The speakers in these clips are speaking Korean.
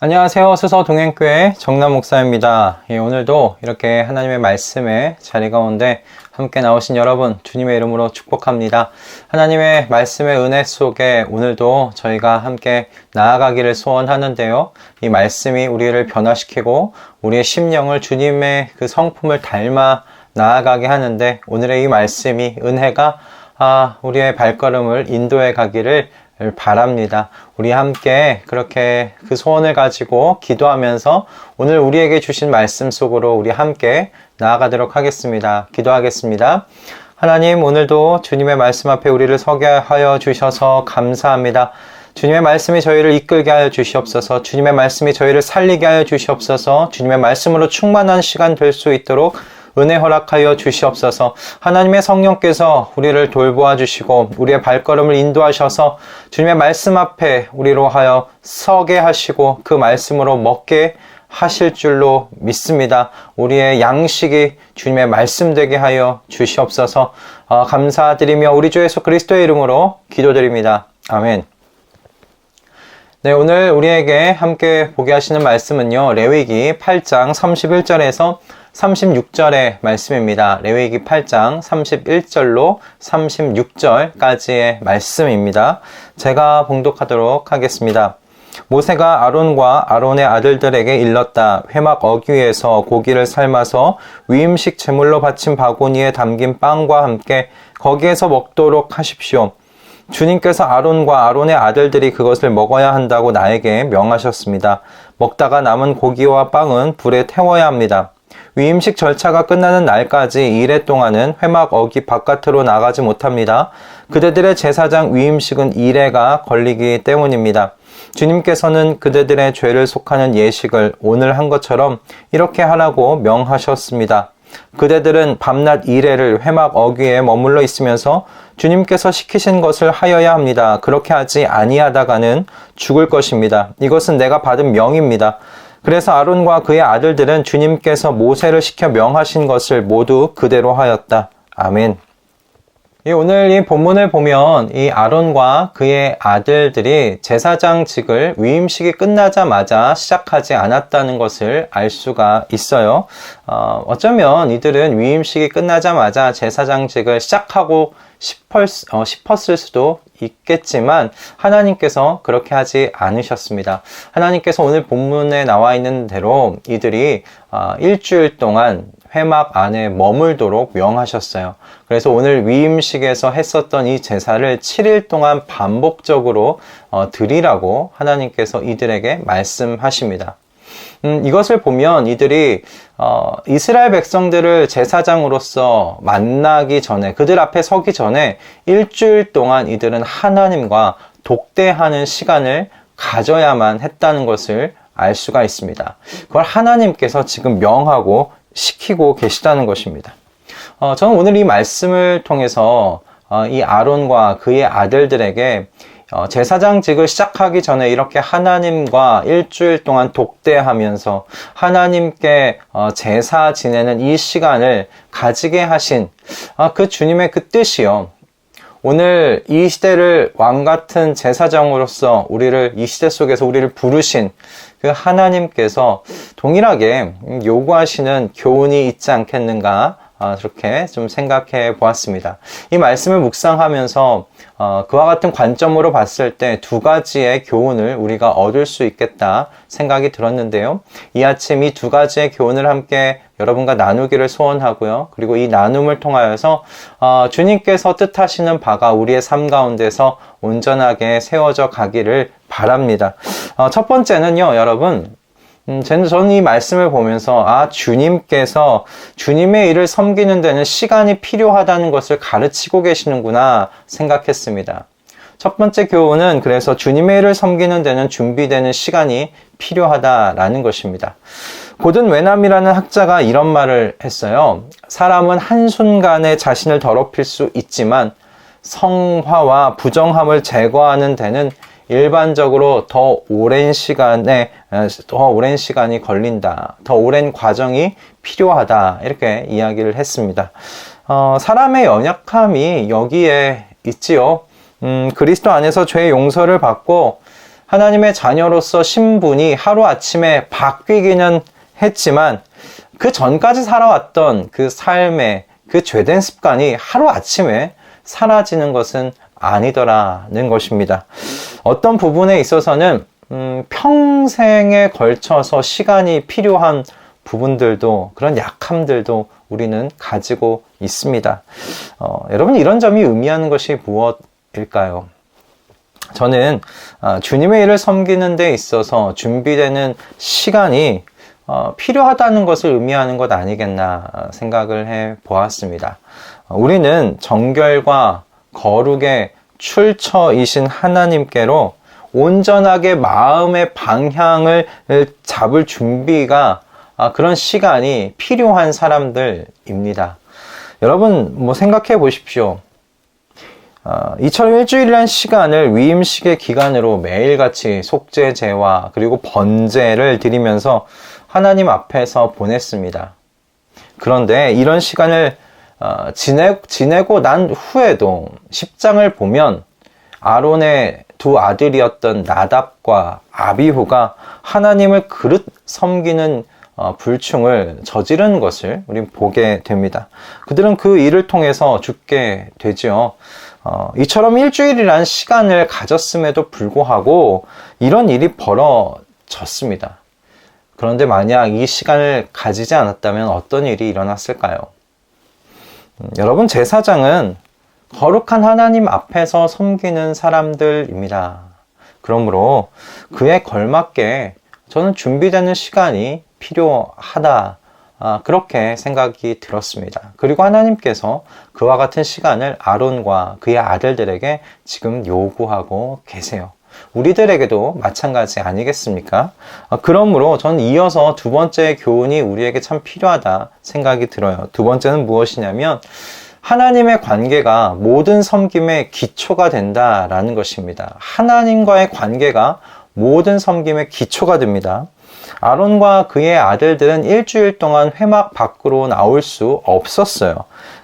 안녕하세요. 수서 동행교회 정남 목사입니다. 오늘도 이렇게 하나님의 말씀의 자리 가운데 함께 나오신 여러분 주님의 이름으로 축복합니다. 하나님의 말씀의 은혜 속에 오늘도 저희가 함께 나아가기를 소원하는데요. 이 말씀이 우리를 변화시키고 우리의 심령을 주님의 그 성품을 닮아 나아가게 하는데, 오늘의 이 말씀이 은혜가 우리의 발걸음을 인도해 가기를 바랍니다. 우리 함께 그렇게 그 소원을 가지고 기도하면서 오늘 우리에게 주신 말씀 속으로 우리 함께 나아가도록 하겠습니다. 기도하겠습니다. 하나님, 오늘도 주님의 말씀 앞에 우리를 서게 하여 주셔서 감사합니다. 주님의 말씀이 저희를 이끌게 하여 주시옵소서. 주님의 말씀이 저희를 살리게 하여 주시옵소서. 주님의 말씀으로 충만한 시간 될 수 있도록 은혜 허락하여 주시옵소서. 하나님의 성령께서 우리를 돌보아 주시고 우리의 발걸음을 인도하셔서 주님의 말씀 앞에 우리로 하여 서게 하시고 그 말씀으로 먹게 하실 줄로 믿습니다. 우리의 양식이 주님의 말씀 되게 하여 주시옵소서. 감사드리며 우리 주 예수 그리스도의 이름으로 기도드립니다. 아멘. 네, 오늘 우리에게 함께 보게 하시는 말씀은요, 레위기 8장 31절에서 36절의 말씀입니다. 레위기 8장 31절로 36절까지의 말씀입니다. 제가 봉독하도록 하겠습니다. 모세가 아론과 아론의 아들들에게 일렀다. 회막 어귀에서 고기를 삶아서 위임식 제물로 바친 바구니에 담긴 빵과 함께 거기에서 먹도록 하십시오. 주님께서 아론과 아론의 아들들이 그것을 먹어야 한다고 나에게 명하셨습니다. 먹다가 남은 고기와 빵은 불에 태워야 합니다. 위임식 절차가 끝나는 날까지 2일 동안은 회막 어귀 바깥으로 나가지 못합니다. 그대들의 제사장 위임식은 2일가 걸리기 때문입니다. 주님께서는 그대들의 죄를 속하는 예식을 오늘 한 것처럼 이렇게 하라고 명하셨습니다. 그대들은 밤낮 2회를 회막 어귀에 머물러 있으면서 주님께서 시키신 것을 하여야 합니다. 그렇게 하지 아니하다가는 죽을 것입니다. 이것은 내가 받은 명입니다. 그래서 아론과 그의 아들들은 주님께서 모세를 시켜 명하신 것을 모두 그대로 하였다. 아멘. 오늘 이 본문을 보면 이 아론과 그의 아들들이 제사장직을 위임식이 끝나자마자 시작하지 않았다는 것을 알 수가 있어요. 어쩌면 이들은 위임식이 끝나자마자 제사장직을 시작하고 싶었을 수도 있겠지만 하나님께서 그렇게 하지 않으셨습니다. 하나님께서 오늘 본문에 나와 있는 대로 이들이 일주일 동안 회막 안에 머물도록 명하셨어요. 그래서 오늘 위임식에서 했었던 이 제사를 7일 동안 반복적으로 드리라고 하나님께서 이들에게 말씀하십니다. 이것을 보면 이들이 이스라엘 백성들을 제사장으로서 만나기 전에, 그들 앞에 서기 전에 일주일 동안 이들은 하나님과 독대하는 시간을 가져야만 했다는 것을 알 수가 있습니다. 그걸 하나님께서 지금 명하고 시키고 계시다는 것입니다. 저는 오늘 이 말씀을 통해서 이 아론과 그의 아들들에게 제사장직을 시작하기 전에 이렇게 하나님과 일주일 동안 독대하면서 하나님께 제사 지내는 이 시간을 가지게 하신 그 주님의 그 뜻이요, 오늘 이 시대를 왕같은 제사장으로서 이 시대 속에서 우리를 부르신 그 하나님께서 동일하게 요구하시는 교훈이 있지 않겠는가, 그렇게 좀 생각해 보았습니다. 이 말씀을 묵상하면서 그와 같은 관점으로 봤을 때 두 가지의 교훈을 우리가 얻을 수 있겠다 생각이 들었는데요. 이 아침 이 두 가지의 교훈을 함께 여러분과 나누기를 소원하고요. 그리고 이 나눔을 통하여서 주님께서 뜻하시는 바가 우리의 삶 가운데서 온전하게 세워져 가기를 바랍니다. 첫 번째는요, 여러분, 저는 이 말씀을 보면서 주님께서 주님의 일을 섬기는 데는 시간이 필요하다는 것을 가르치고 계시는구나 생각했습니다. 첫 번째 교훈은 그래서 주님의 일을 섬기는 데는 준비되는 시간이 필요하다라는 것입니다. 고든 웨남이라는 학자가 이런 말을 했어요. 사람은 한순간에 자신을 더럽힐 수 있지만 성화와 부정함을 제거하는 데는 일반적으로 더 오랜 시간이 걸린다. 더 오랜 과정이 필요하다. 이렇게 이야기를 했습니다. 사람의 연약함이 여기에 있지요. 그리스도 안에서 죄의 용서를 받고 하나님의 자녀로서 신분이 하루아침에 바뀌기는 했지만 그 전까지 살아왔던 그 삶의 그 죄된 습관이 하루아침에 사라지는 것은 아니더라는 것입니다. 어떤 부분에 있어서는 평생에 걸쳐서 시간이 필요한 부분들도, 그런 약함들도 우리는 가지고 있습니다. 여러분, 이런 점이 의미하는 것이 무엇일까요? 저는 주님의 일을 섬기는 데 있어서 준비되는 시간이 필요하다는 것을 의미하는 것 아니겠나 생각을 해 보았습니다. 우리는 정결과 거룩의 출처이신 하나님께로 온전하게 마음의 방향을 잡을 준비가 그런 시간이 필요한 사람들입니다. 여러분, 생각해 보십시오. 이처럼 일주일이라는 시간을 위임식의 기간으로 매일같이 속죄제와 그리고 번제를 드리면서 하나님 앞에서 보냈습니다. 그런데 이런 시간을 지내고 난 후에도 10장을 보면 아론의 두 아들이었던 나답과 아비후가 하나님을 그릇 섬기는 불충을 저지른 것을 우리는 보게 됩니다. 그들은 그 일을 통해서 죽게 되죠. 이처럼 일주일이라는 시간을 가졌음에도 불구하고 이런 일이 벌어졌습니다. 그런데 만약 이 시간을 가지지 않았다면 어떤 일이 일어났을까요? 여러분, 제사장은 거룩한 하나님 앞에서 섬기는 사람들입니다. 그러므로 그에 걸맞게 저는 준비되는 시간이 필요하다, 그렇게 생각이 들었습니다. 그리고 하나님께서 그와 같은 시간을 아론과 그의 아들들에게 지금 요구하고 계세요. 우리들에게도 마찬가지 아니겠습니까? 그러므로 저는 이어서 두 번째 교훈이 우리에게 참 필요하다 생각이 들어요. 두 번째는 무엇이냐면 하나님의 관계가 모든 섬김의 기초가 된다라는 것입니다. 하나님과의 관계가 모든 섬김의 기초가 됩니다. 아론과 그의 아들들은 일주일 동안 회막 밖으로 나올 수 없었어요.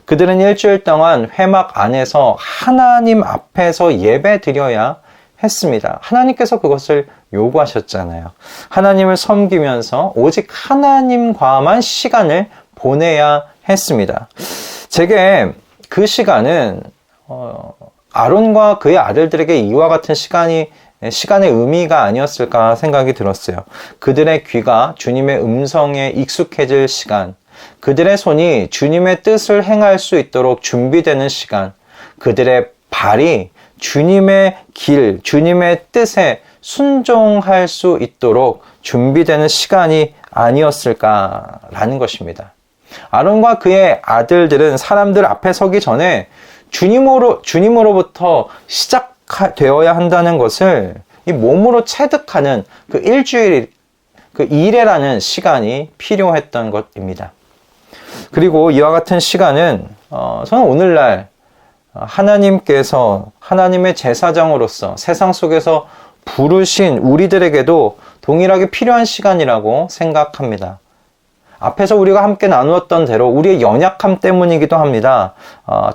그들은 일주일 동안 회막 안에서 하나님 앞에서 예배 드려야 했습니다. 하나님께서 그것을 요구하셨잖아요. 하나님을 섬기면서 오직 하나님과만 시간을 보내야 했습니다. 제게 그 시간은 아론과 그의 아들들에게 이와 같은 시간의 의미가 아니었을까 생각이 들었어요. 그들의 귀가 주님의 음성에 익숙해질 시간, 그들의 손이 주님의 뜻을 행할 수 있도록 준비되는 시간, 그들의 발이 주님의 길, 주님의 뜻에 순종할 수 있도록 준비되는 시간이 아니었을까라는 것입니다. 아론과 그의 아들들은 사람들 앞에 서기 전에 주님으로부터 시작되어야 한다는 것을 이 몸으로 체득하는 그 일주일, 그 이레라는 시간이 필요했던 것입니다. 그리고 이와 같은 시간은 저는 오늘날 하나님께서 하나님의 제사장으로서 세상 속에서 부르신 우리들에게도 동일하게 필요한 시간이라고 생각합니다. 앞에서 우리가 함께 나누었던 대로 우리의 연약함 때문이기도 합니다.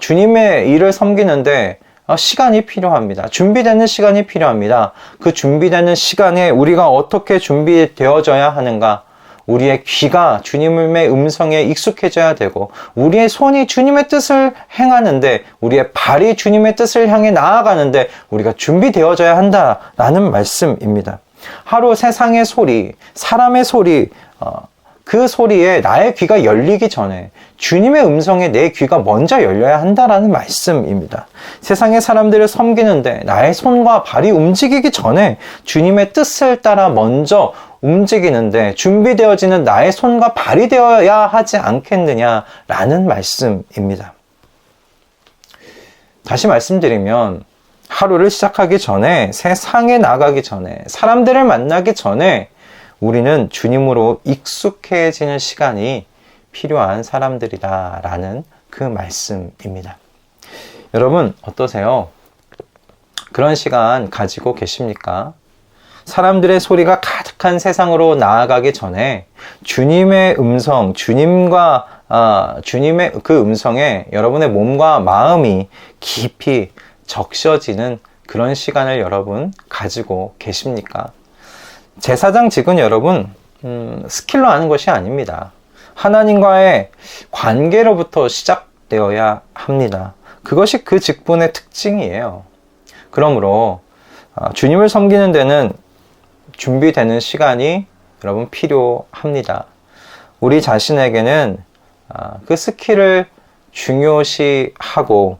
주님의 일을 섬기는데 시간이 필요합니다. 준비되는 시간이 필요합니다. 그 준비되는 시간에 우리가 어떻게 준비되어져야 하는가? 우리의 귀가 주님의 음성에 익숙해져야 되고, 우리의 손이 주님의 뜻을 행하는데, 우리의 발이 주님의 뜻을 향해 나아가는데 우리가 준비되어져야 한다라는 말씀입니다. 하루 세상의 소리, 사람의 소리, 그 소리에 나의 귀가 열리기 전에 주님의 음성에 내 귀가 먼저 열려야 한다라는 말씀입니다. 세상의 사람들을 섬기는데 나의 손과 발이 움직이기 전에 주님의 뜻을 따라 먼저 움직이는데 준비되어지는 나의 손과 발이 되어야 하지 않겠느냐라는 말씀입니다. 다시 말씀드리면 하루를 시작하기 전에, 세상에 나가기 전에, 사람들을 만나기 전에 우리는 주님으로 익숙해지는 시간이 필요한 사람들이다라는 그 말씀입니다. 여러분, 어떠세요? 그런 시간 가지고 계십니까? 사람들의 소리가 가득한 세상으로 나아가기 전에 주님의 음성, 주님의 그 음성에 여러분의 몸과 마음이 깊이 적셔지는 그런 시간을 여러분 가지고 계십니까? 제사장직은 여러분 스킬로 하는 것이 아닙니다. 하나님과의 관계로부터 시작되어야 합니다. 그것이 그 직분의 특징이에요. 그러므로 주님을 섬기는 데는 준비되는 시간이 여러분 필요합니다. 우리 자신에게는 그 스킬을 중요시하고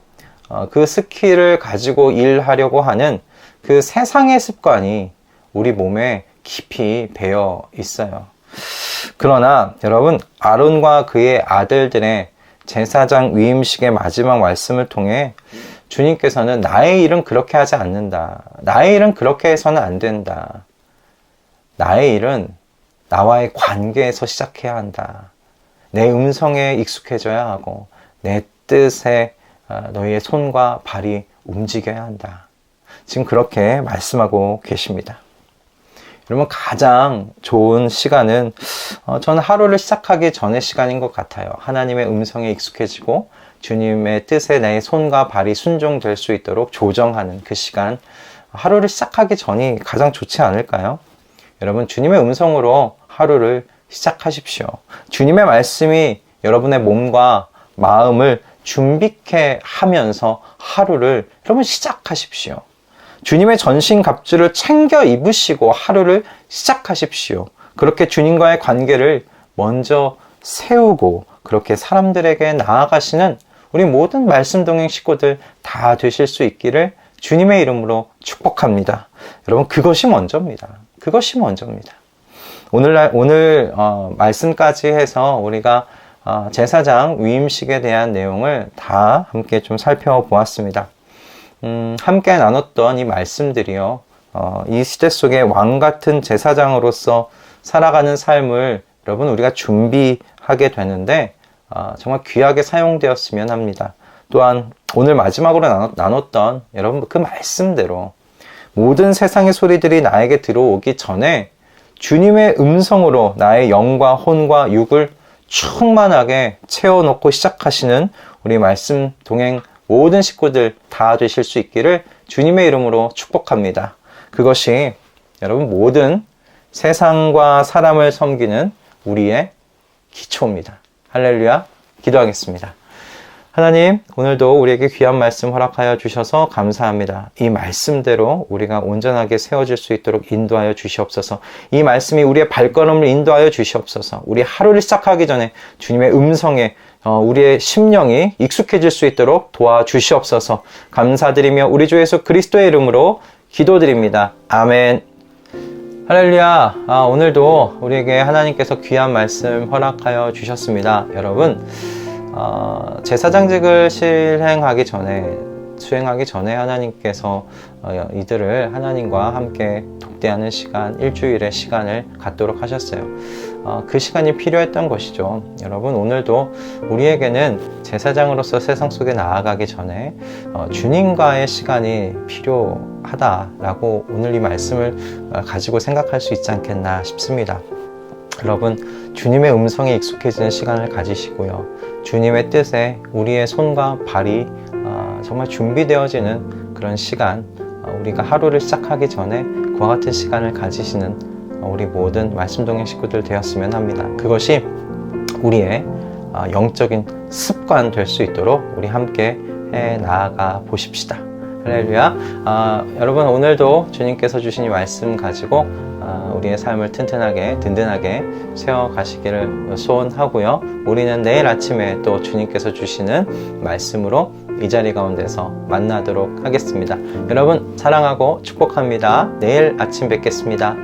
그 스킬을 가지고 일하려고 하는 그 세상의 습관이 우리 몸에 깊이 배어 있어요. 그러나 여러분, 아론과 그의 아들들의 제사장 위임식의 마지막 말씀을 통해 주님께서는 나의 일은 그렇게 하지 않는다. 나의 일은 그렇게 해서는 안 된다. 나의 일은 나와의 관계에서 시작해야 한다. 내 음성에 익숙해져야 하고 내 뜻에 너희의 손과 발이 움직여야 한다. 지금 그렇게 말씀하고 계십니다. 여러분, 가장 좋은 시간은 저는 하루를 시작하기 전의 시간인 것 같아요. 하나님의 음성에 익숙해지고 주님의 뜻에 내 손과 발이 순종될 수 있도록 조정하는 그 시간, 하루를 시작하기 전이 가장 좋지 않을까요? 여러분, 주님의 음성으로 하루를 시작하십시오. 주님의 말씀이 여러분의 몸과 마음을 준비케 하면서 하루를 여러분 시작하십시오. 주님의 전신 갑주를 챙겨 입으시고 하루를 시작하십시오. 그렇게 주님과의 관계를 먼저 세우고 그렇게 사람들에게 나아가시는 우리 모든 말씀 동행 식구들 다 되실 수 있기를 주님의 이름으로 축복합니다. 여러분, 그것이 먼저입니다. 그것이 먼저입니다. 오늘 말씀까지 해서 우리가 제사장 위임식에 대한 내용을 다 함께 좀 살펴보았습니다. 함께 나눴던 이 말씀들이요, 이 시대 속에 왕 같은 제사장으로서 살아가는 삶을 여러분 우리가 준비하게 되는데 정말 귀하게 사용되었으면 합니다. 또한 오늘 마지막으로 나눴던 여러분 그 말씀대로 모든 세상의 소리들이 나에게 들어오기 전에 주님의 음성으로 나의 영과 혼과 육을 충만하게 채워놓고 시작하시는 우리 말씀 동행 모든 식구들 다 되실 수 있기를 주님의 이름으로 축복합니다. 그것이 여러분 모든 세상과 사람을 섬기는 우리의 기초입니다. 할렐루야. 기도하겠습니다. 하나님, 오늘도 우리에게 귀한 말씀 허락하여 주셔서 감사합니다. 이 말씀대로 우리가 온전하게 세워질 수 있도록 인도하여 주시옵소서. 이 말씀이 우리의 발걸음을 인도하여 주시옵소서. 우리 하루를 시작하기 전에 주님의 음성에 우리의 심령이 익숙해질 수 있도록 도와주시옵소서. 감사드리며 우리 주 예수 그리스도의 이름으로 기도드립니다. 아멘. 할렐루야. 오늘도 우리에게 하나님께서 귀한 말씀 허락하여 주셨습니다. 여러분, 제사장직을 수행하기 전에 하나님께서 이들을 하나님과 함께 독대하는 시간, 일주일의 시간을 갖도록 하셨어요. 그 시간이 필요했던 것이죠. 여러분, 오늘도 우리에게는 제사장으로서 세상 속에 나아가기 전에 주님과의 시간이 필요하다라고 오늘 이 말씀을 가지고 생각할 수 있지 않겠나 싶습니다. 여러분, 주님의 음성에 익숙해지는 시간을 가지시고요. 주님의 뜻에 우리의 손과 발이 정말 준비되어지는 그런 시간, 우리가 하루를 시작하기 전에 그와 같은 시간을 가지시는 우리 모든 말씀동행 식구들 되었으면 합니다. 그것이 우리의 영적인 습관 될 수 있도록 우리 함께 해 나아가 보십시다. 할렐루야. 여러분, 오늘도 주님께서 주신 이 말씀 가지고 우리의 삶을 든든하게 세워가시기를 소원하고요. 우리는 내일 아침에 또 주님께서 주시는 말씀으로 이 자리 가운데서 만나도록 하겠습니다. 여러분, 사랑하고 축복합니다. 내일 아침 뵙겠습니다.